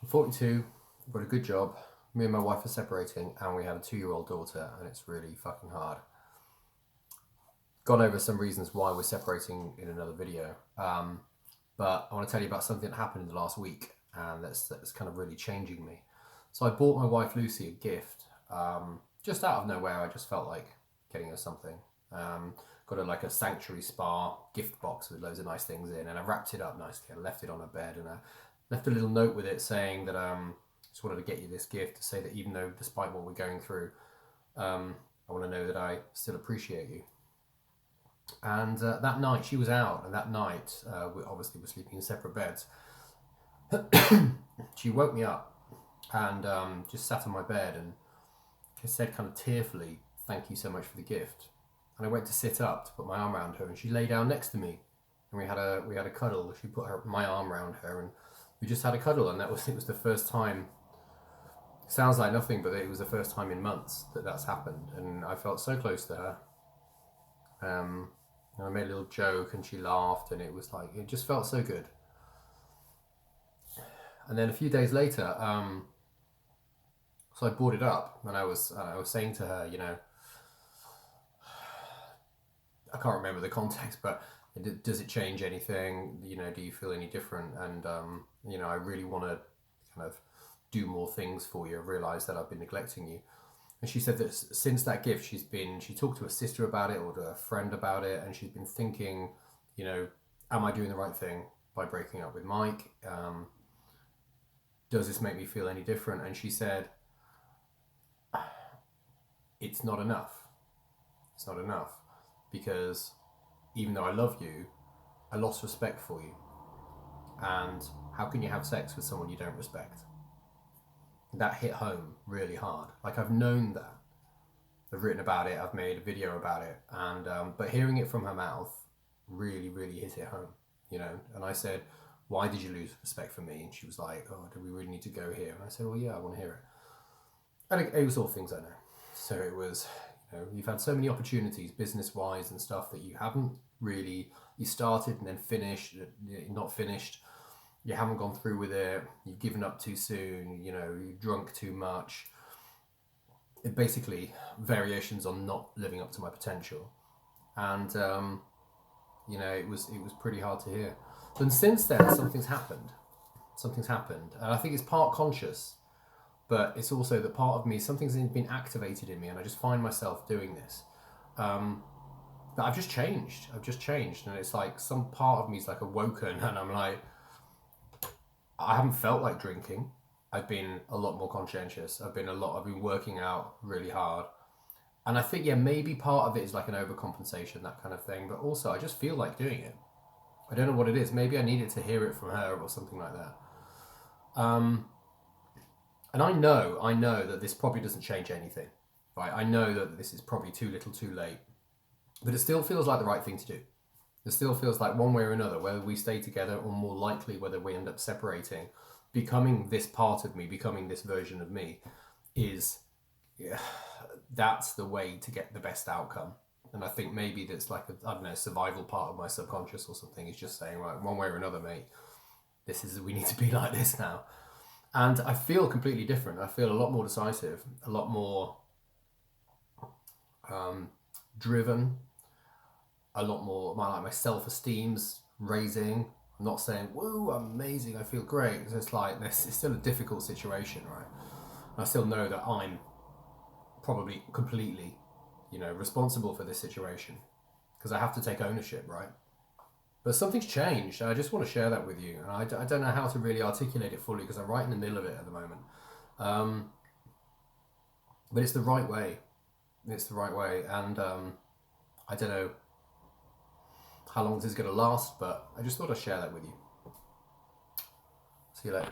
I'm 42, I've got a good job, me and my wife are separating, and we have a 2-year-old daughter, and it's really fucking hard. Gone over some reasons why we're separating in another video, but I want to tell you about something that happened in the last week, and that's kind of really changing me. So I bought my wife Lucy a gift, just out of nowhere. I just felt like getting her something. Got her like a sanctuary spa gift box with loads of nice things in, and I wrapped it up nicely. I left it on her bed, and I left a little note with it saying that just wanted to get you this gift to say that even though, despite what we're going through, I want to know that I still appreciate you. And that night she was out, and that night we obviously were sleeping in separate beds. She woke me up and just sat on my bed and said kind of tearfully, "Thank you so much for the gift." And I went to sit up to put my arm around her, and she lay down next to me, and we had a cuddle. She put my arm around her, and we just had a cuddle. And it was the first time. Sounds like nothing, but it was the first time in months that that's happened, and I felt so close to her. And I made a little joke, and she laughed, and it was like, it just felt so good. And then a few days later, so I brought it up, and I was saying to her, you know, I can't remember the context, but does it change anything? You know, do you feel any different? And you know, I really want to kind of do more things for you. I realised that I've been neglecting you. And she said that since that gift, she talked to a sister about it or to a friend about it, and she's been thinking, you know, am I doing the right thing by breaking up with Mike? Does this make me feel any different? And she said, it's not enough. It's not enough, because even though I love you, I lost respect for you. And how can you have sex with someone you don't respect? That hit home really hard. Like, I've known that. I've written about it, I've made a video about it, and but hearing it from her mouth really, really hit it home, you know. And I said, why did you lose respect for me? And she was like, oh, do we really need to go here? And I said, well, yeah, I want to hear it. And it was all things I know. So it was, you know, you've had so many opportunities business-wise and stuff that you haven't really, you started and then finished, not finished. You haven't gone through with it, you've given up too soon, you know, you've drunk too much. It basically, variations on not living up to my potential. And, you know, it was pretty hard to hear. But since then, something's happened. And I think it's part conscious, but it's also that part of me, something's been activated in me, and I just find myself doing this. But I've just changed, and it's like some part of me is like awoken, and I'm like, I haven't felt like drinking. I've been a lot more conscientious. I've been working out really hard. And I think, yeah, maybe part of it is like an overcompensation, that kind of thing. But also, I just feel like doing it. I don't know what it is. Maybe I needed to hear it from her or something like that. And I know that this probably doesn't change anything, right? I know that this is probably too little too late. But it still feels like the right thing to do. It still feels like one way or another, whether we stay together or more likely whether we end up separating, becoming this part of me, becoming this version of me is, yeah, that's the way to get the best outcome. And I think maybe that's like I don't know, survival part of my subconscious or something is just saying, right, one way or another, mate, we need to be like this now. And I feel completely different. I feel a lot more decisive, a lot more driven, a lot more, my self-esteem's raising. I'm not saying, woo, I'm amazing, I feel great. It's like, it's still a difficult situation, right? And I still know that I'm probably completely, you know, responsible for this situation, because I have to take ownership, right? But something's changed, and I just want to share that with you. And I don't know how to really articulate it fully, because I'm right in the middle of it at the moment. But it's the right way. It's the right way, and I don't know how long this is going to last, but I just thought I'd share that with you. See you later.